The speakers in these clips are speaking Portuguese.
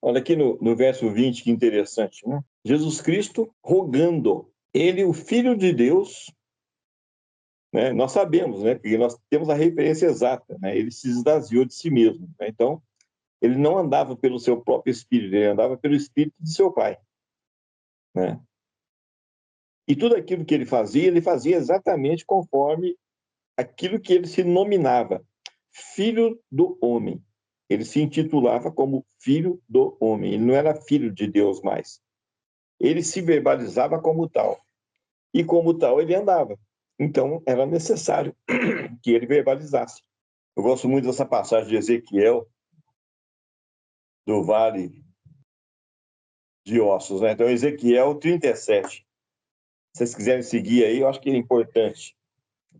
Olha aqui no verso 20, que interessante, né? Jesus Cristo rogando, ele, o Filho de Deus, né? Nós sabemos, né? Porque nós temos a referência exata, né? Ele se esvaziou de si mesmo, né? Então, ele não andava pelo seu próprio espírito, ele andava pelo espírito de seu Pai, né? E tudo aquilo que ele fazia exatamente conforme aquilo que ele se nominava, Filho do Homem. Ele se intitulava como Filho do Homem, ele não era filho de Deus mais. Ele se verbalizava como tal, e como tal ele andava. Então, era necessário que ele verbalizasse. Eu gosto muito dessa passagem de Ezequiel, do Vale de Ossos, né? Então, Ezequiel 37. Se vocês quiserem seguir aí, eu acho que é importante.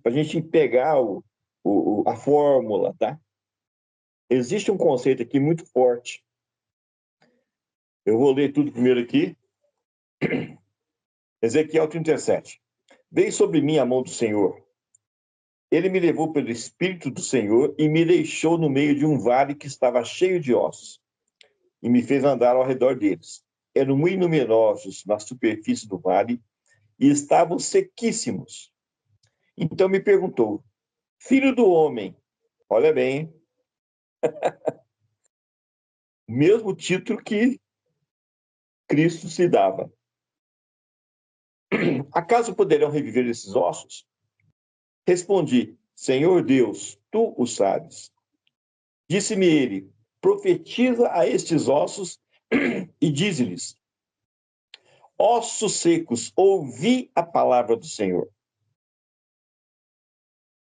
Para a gente pegar a fórmula, tá? Existe um conceito aqui muito forte. Eu vou ler tudo primeiro aqui. Ezequiel 37. Veio sobre mim a mão do Senhor. Ele me levou pelo Espírito do Senhor e me deixou no meio de um vale que estava cheio de ossos, e me fez andar ao redor deles. Eram muito numerosos na superfície do vale e estavam sequíssimos. Então me perguntou, filho do homem, olha bem, mesmo título que Cristo se dava. Acaso poderão reviver esses ossos? Respondi, Senhor Deus, tu o sabes. Disse-me ele, profetiza a estes ossos e dize-lhes, ossos secos, ouvi a palavra do Senhor.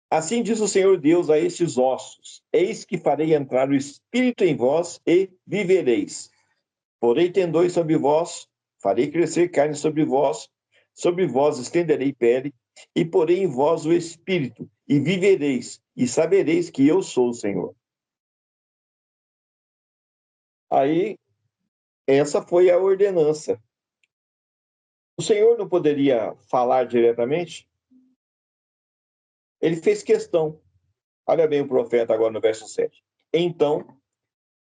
Assim diz o Senhor Deus a estes ossos, eis que farei entrar o Espírito em vós e vivereis. Porei tendões sobre vós, farei crescer carne sobre vós estenderei pele, e porei em vós o Espírito, e vivereis, e sabereis que eu sou o Senhor. Aí, essa foi a ordenança. O Senhor não poderia falar diretamente? Ele fez questão. Olha bem o profeta agora no verso 7. Então,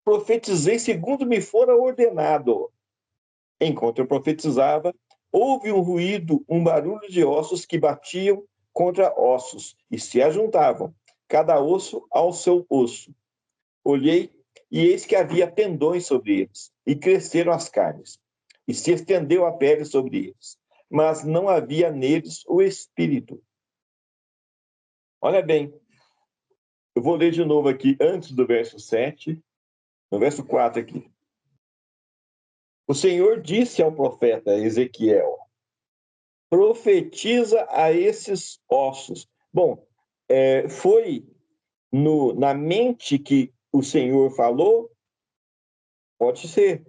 profetizei segundo me fora ordenado. Enquanto eu profetizava, houve um ruído, um barulho de ossos que batiam contra ossos e se ajuntavam, cada osso ao seu osso. Olhei e eis que havia tendões sobre eles, e cresceram as carnes, e se estendeu a pele sobre eles, mas não havia neles o espírito. Olha bem, eu vou ler de novo aqui, antes do verso 7, no verso 4 aqui. O Senhor disse ao profeta Ezequiel, profetiza a esses ossos. Bom, foi na mente que o Senhor falou? Pode ser.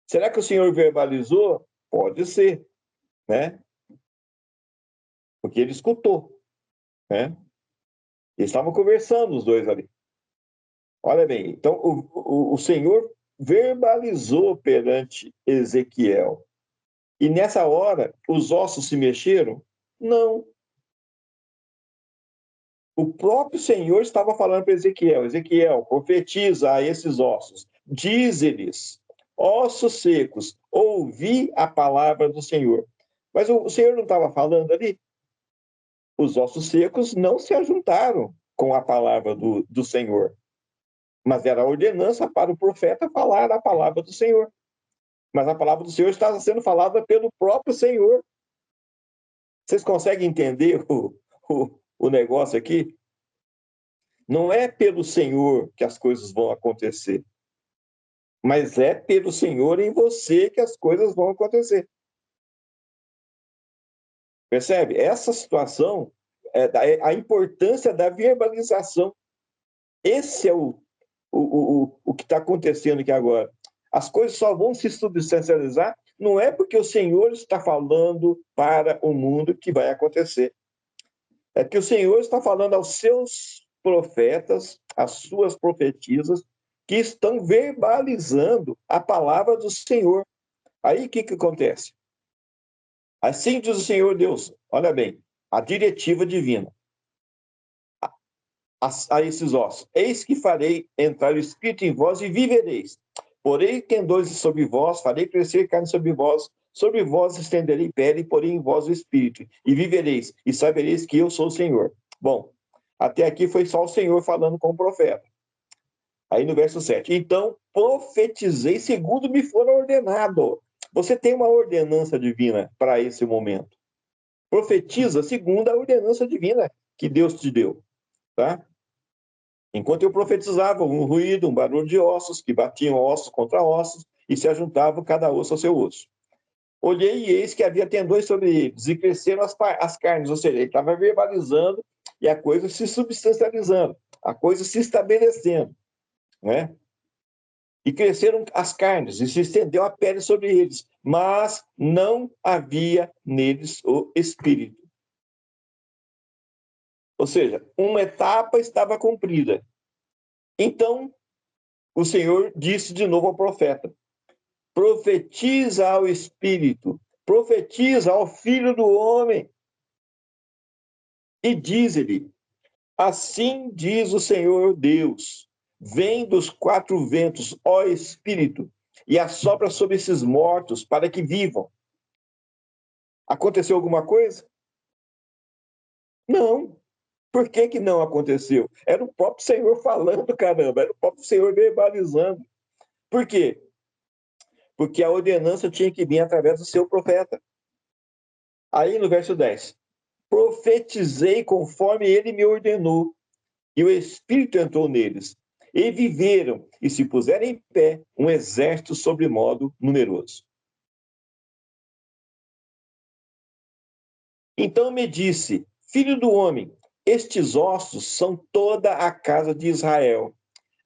Será que o Senhor verbalizou? Pode ser, né? Porque ele escutou, né? Eles estavam conversando, os dois ali. Olha bem, então o Senhor verbalizou perante Ezequiel. E nessa hora, os ossos se mexeram? Não. O próprio Senhor estava falando para Ezequiel, Ezequiel, profetiza a esses ossos, diz-lhes, ossos secos, ouvi a palavra do Senhor. Mas o Senhor não estava falando ali? Os ossos secos não se ajuntaram com a palavra do Senhor, mas era a ordenança para o profeta falar a palavra do Senhor. Mas a palavra do Senhor estava sendo falada pelo próprio Senhor. Vocês conseguem entender o negócio aqui? Não é pelo Senhor que as coisas vão acontecer, mas é pelo Senhor em você que as coisas vão acontecer. Percebe? Essa situação é a importância da verbalização. Esse é o que está acontecendo aqui agora. As coisas só vão se substancializar, não é porque o Senhor está falando para o mundo que vai acontecer. É que o Senhor está falando aos seus profetas, às suas profetisas, que estão verbalizando a palavra do Senhor. Aí o que acontece? Assim diz o Senhor Deus, olha bem, a diretiva divina a esses ossos. Eis que farei entrar o Espírito em vós e vivereis. Porém, tendões sobre vós, farei crescer carne sobre vós estenderei pele, e porém em vós o espírito, e vivereis, e sabereis que eu sou o Senhor. Bom, até aqui foi só o Senhor falando com o profeta. Aí no verso 7, então profetizei segundo me for ordenado. Você tem uma ordenança divina para esse momento. Profetiza segundo a ordenança divina que Deus te deu, tá? Enquanto eu profetizava, um ruído, um barulho de ossos, que batiam ossos contra ossos, e se ajuntavam cada osso ao seu osso. Olhei e eis que havia tendões sobre eles, e cresceram as carnes, ou seja, ele estava verbalizando e a coisa se substancializando, a coisa se estabelecendo, né? E cresceram as carnes, e se estendeu a pele sobre eles, mas não havia neles o espírito. Ou seja, uma etapa estava cumprida. Então, o Senhor disse de novo ao profeta: profetiza ao Espírito, profetiza ao Filho do Homem, e diz-lhe: assim diz o Senhor Deus, vem dos quatro ventos, ó Espírito, e assopra sobre esses mortos para que vivam. Aconteceu alguma coisa? Não. Por que que não aconteceu? Era o próprio Senhor falando, caramba, era o próprio Senhor verbalizando. Por quê? Porque a ordenança tinha que vir através do seu profeta. Aí no verso 10, profetizei conforme ele me ordenou, e o Espírito entrou neles, e viveram, e se puseram em pé um exército sobremodo numeroso. Então me disse, filho do homem, estes ossos são toda a casa de Israel.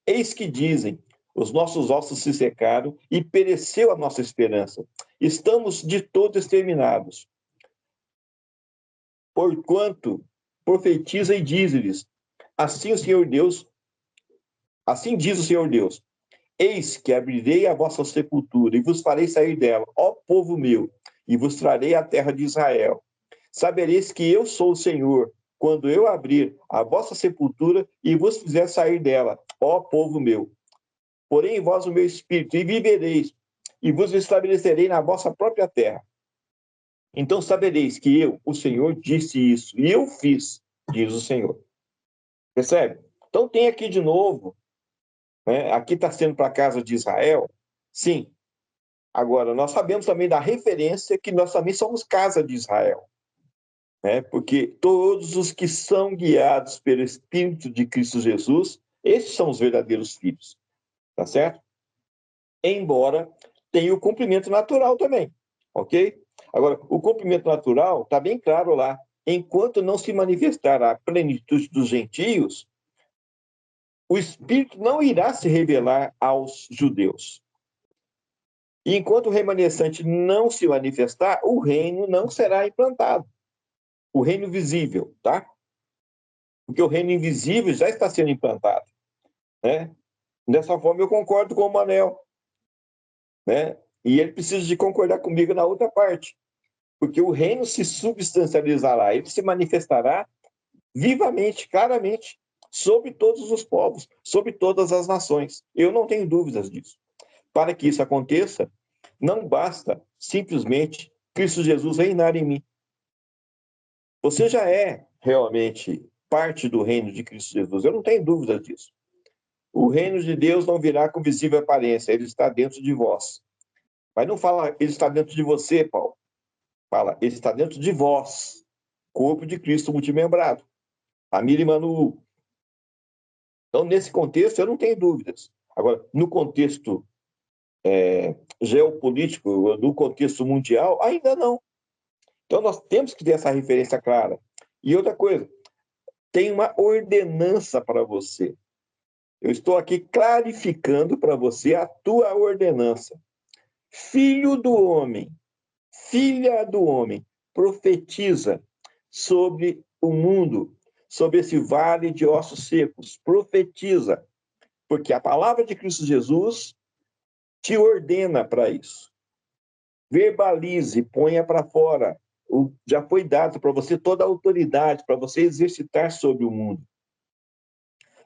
Eis que dizem, os nossos ossos se secaram e pereceu a nossa esperança. Estamos de todo exterminados. Porquanto profetiza e diz-lhes, assim o Senhor Deus, assim diz o Senhor Deus, eis que abrirei a vossa sepultura e vos farei sair dela, ó povo meu, e vos trarei a terra de Israel. Sabereis que eu sou o Senhor, quando eu abrir a vossa sepultura e vos fizer sair dela, ó povo meu. Porém em vós o meu espírito, e vivereis, e vos estabelecerei na vossa própria terra. Então sabereis que eu, o Senhor, disse isso, e eu fiz, diz o Senhor. Percebe? Então tem aqui de novo, né? Aqui está sendo para a casa de Israel, sim. Agora, nós sabemos também da referência que nós também somos casa de Israel, né? Porque todos os que são guiados pelo Espírito de Cristo Jesus, esses são os verdadeiros filhos, tá certo? Embora tenha o cumprimento natural também, ok? Agora, o cumprimento natural está bem claro lá. Enquanto não se manifestar a plenitude dos gentios, o Espírito não irá se revelar aos judeus. E enquanto o remanescente não se manifestar, o reino não será implantado. O reino visível, tá? Porque o reino invisível já está sendo implantado, né? Dessa forma, eu concordo com o Manel, né? E ele precisa de concordar comigo na outra parte. Porque o reino se substancializará, ele se manifestará vivamente, claramente, sobre todos os povos, sobre todas as nações. Eu não tenho dúvidas disso. Para que isso aconteça, não basta simplesmente Cristo Jesus reinar em mim. Você já é realmente parte do reino de Cristo Jesus, eu não tenho dúvida disso. O reino de Deus não virá com visível aparência, ele está dentro de vós. Mas não fala, ele está dentro de você, Paulo. Fala, ele está dentro de vós, corpo de Cristo multimembrado. Família Emmanuel. Então, nesse contexto, eu não tenho dúvidas. Agora, no contexto geopolítico, no contexto mundial, ainda não. Então, nós temos que ter essa referência clara. E outra coisa, tem uma ordenança para você. Eu estou aqui clarificando para você a tua ordenança. Filho do homem, filha do homem, profetiza sobre o mundo, sobre esse vale de ossos secos. Profetiza, porque a palavra de Cristo Jesus te ordena para isso. Verbalize, ponha para fora. Já foi dado para você toda a autoridade para você exercitar sobre o mundo.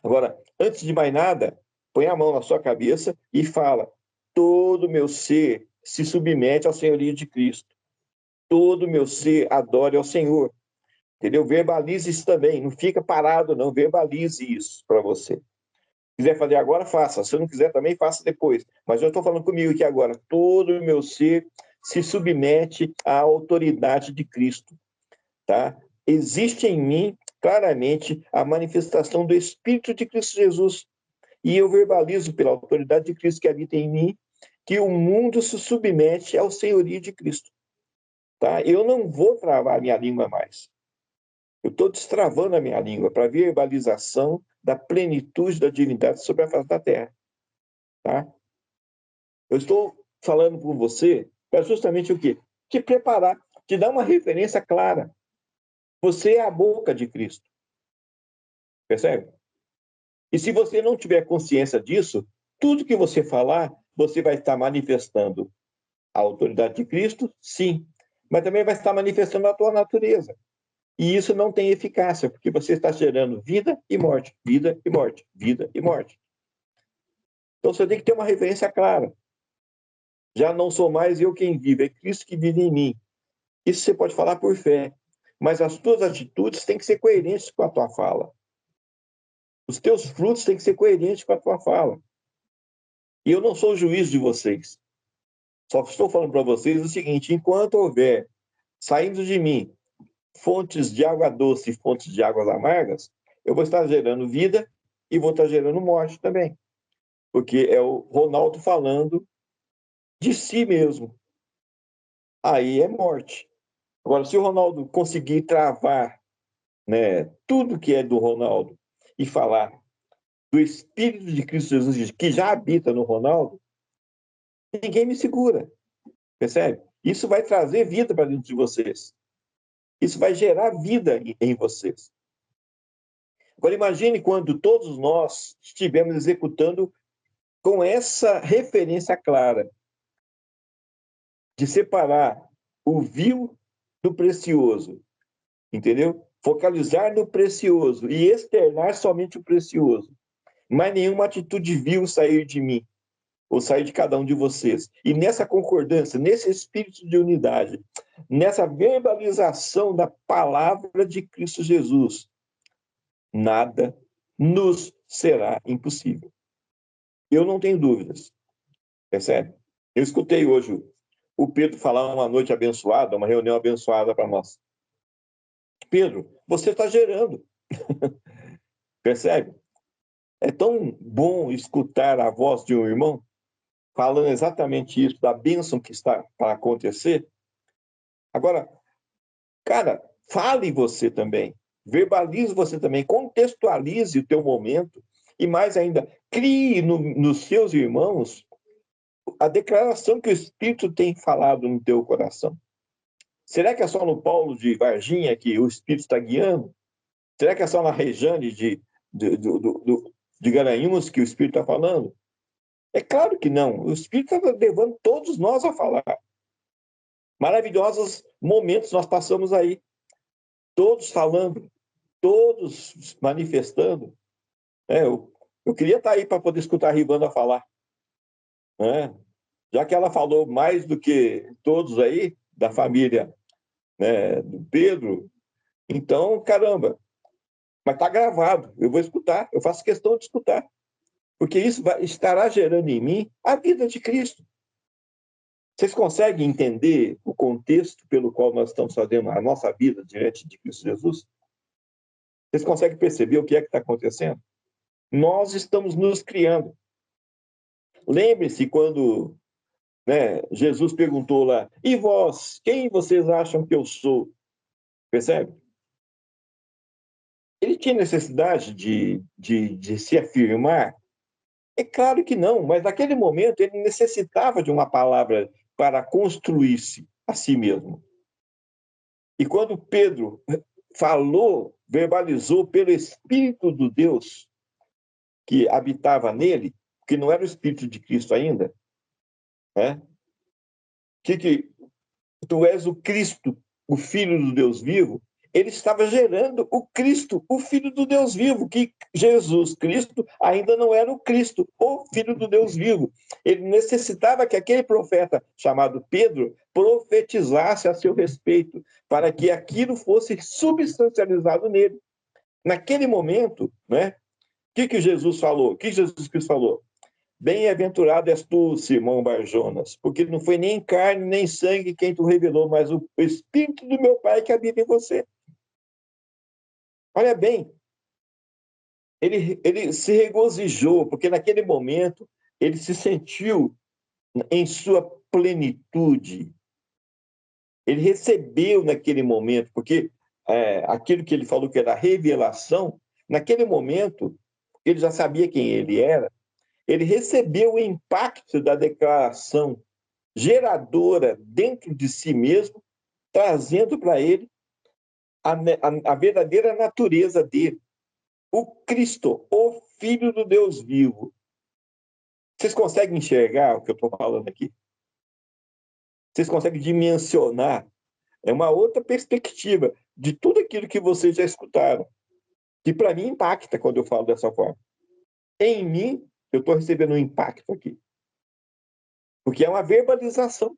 Agora, antes de mais nada, põe a mão na sua cabeça e fala: todo o meu ser se submete ao senhorio de Cristo. Todo o meu ser adore ao Senhor. Entendeu? Verbalize isso também. Não fica parado, não. Verbalize isso para você. Se quiser fazer agora, faça. Se não quiser também, faça depois. Mas eu estou falando comigo aqui agora. Todo o meu ser se submete à autoridade de Cristo. Tá? Existe em mim, claramente, a manifestação do Espírito de Cristo Jesus. E eu verbalizo pela autoridade de Cristo que habita em mim, que o mundo se submete ao senhorio de Cristo. Tá? Eu não vou travar a minha língua mais. Eu estou destravando a minha língua para a verbalização da plenitude da divindade sobre a face da terra. Tá? Eu estou falando com você para justamente o quê? Te preparar, te dar uma referência clara. Você é a boca de Cristo. Percebe? E se você não tiver consciência disso, tudo que você falar, você vai estar manifestando a autoridade de Cristo, sim, mas também vai estar manifestando a tua natureza. E isso não tem eficácia, porque você está gerando vida e morte, vida e morte, vida e morte. Então você tem que ter uma referência clara. Já não sou mais eu quem vive, é Cristo que vive em mim. Isso você pode falar por fé, mas as tuas atitudes têm que ser coerentes com a tua fala. Os teus frutos têm que ser coerentes com a tua fala. E eu não sou o juiz de vocês. Só estou falando para vocês o seguinte: enquanto houver saindo de mim fontes de água doce e fontes de águas amargas, eu vou estar gerando vida e vou estar gerando morte também. Porque é o Ronaldo falando de si mesmo. Aí é morte. Agora, se o Ronaldo conseguir travar, né, tudo que é do Ronaldo e falar do Espírito de Cristo Jesus, que já habita no Ronaldo, ninguém me segura. Percebe? Isso vai trazer vida para dentro de vocês. Isso vai gerar vida em vocês. Agora, imagine quando todos nós estivermos executando com essa referência clara de separar o vil do precioso, entendeu? Focalizar no precioso e externar somente o precioso. Mas nenhuma atitude vil sair de mim, ou sair de cada um de vocês. E nessa concordância, nesse espírito de unidade, nessa verbalização da palavra de Cristo Jesus, nada nos será impossível. Eu não tenho dúvidas, percebe? Eu escutei hoje o Pedro falar uma noite abençoada, uma reunião abençoada para nós. Pedro, você está gerando, percebe? É tão bom escutar a voz de um irmão falando exatamente isso, da bênção que está para acontecer. Agora, cara, fale você também, verbalize você também, contextualize o teu momento e mais ainda, crie nos seus irmãos a declaração que o Espírito tem falado no teu coração. Será que é só no Paulo de Varginha que o Espírito está guiando? Será que é só na Rejane de Garanhuns que o Espírito está falando? É claro que não. O Espírito está levando todos nós a falar. Maravilhosos momentos nós passamos aí. Todos falando, todos manifestando. Eu queria estar aí para poder escutar a Rivanda falar. Né? Já que ela falou mais do que todos aí, da família, né, do Pedro, então, caramba, mas está gravado, eu vou escutar, eu faço questão de escutar, porque isso estará gerando em mim a vida de Cristo. Vocês conseguem entender o contexto pelo qual nós estamos fazendo a nossa vida diante de Cristo Jesus? Vocês conseguem perceber o que é que está acontecendo? Nós estamos nos criando. Lembre-se quando, né, Jesus perguntou lá, e vós, quem vocês acham que eu sou? Percebe? Ele tinha necessidade de se afirmar? É claro que não, mas naquele momento ele necessitava de uma palavra para construir-se a si mesmo. E quando Pedro falou, verbalizou pelo Espírito do Deus que habitava nele, que não era o Espírito de Cristo ainda, né? Que tu és o Cristo, o Filho do Deus vivo, ele estava gerando o Cristo, o Filho do Deus vivo, que Jesus Cristo ainda não era o Cristo, o Filho do Deus vivo. Ele necessitava que aquele profeta chamado Pedro profetizasse a seu respeito, para que aquilo fosse substancializado nele. Naquele momento, né, o que Jesus falou? O que Jesus Cristo falou? Bem-aventurado és tu, Simão Barjonas, porque não foi nem carne nem sangue quem tu revelou, mas o Espírito do meu Pai que habita em você. Olha bem, ele se regozijou, porque naquele momento ele se sentiu em sua plenitude. Ele recebeu naquele momento, porque aquilo que ele falou que era revelação, naquele momento ele já sabia quem ele era, ele recebeu o impacto da declaração geradora dentro de si mesmo, trazendo para ele a verdadeira natureza dele. O Cristo, o Filho do Deus vivo. Vocês conseguem enxergar o que eu estou falando aqui? Vocês conseguem dimensionar? É uma outra perspectiva de tudo aquilo que vocês já escutaram, que para mim impacta quando eu falo dessa forma. Em mim, eu estou recebendo um impacto aqui. Porque é uma verbalização.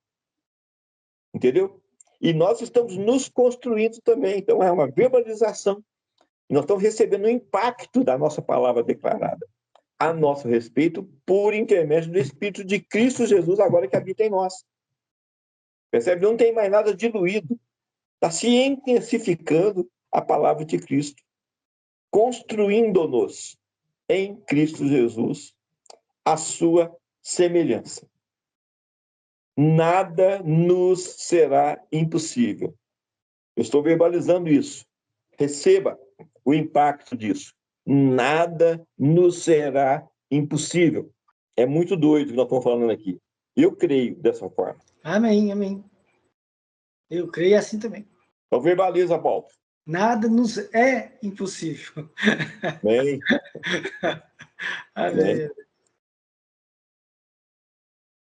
Entendeu? E nós estamos nos construindo também. Então, é uma verbalização. E nós estamos recebendo o impacto da nossa palavra declarada a nosso respeito por intermédio do Espírito de Cristo Jesus, agora que habita em nós. Percebe? Não tem mais nada diluído. Está se intensificando a palavra de Cristo, construindo-nos em Cristo Jesus a sua semelhança. Nada nos será impossível. Eu estou verbalizando isso. Receba o impacto disso. Nada nos será impossível. É muito doido o que nós estamos falando aqui. Eu creio dessa forma. Amém, amém. Eu creio assim também. Então verbaliza, Paulo. Nada nos é impossível. Amém. Amém.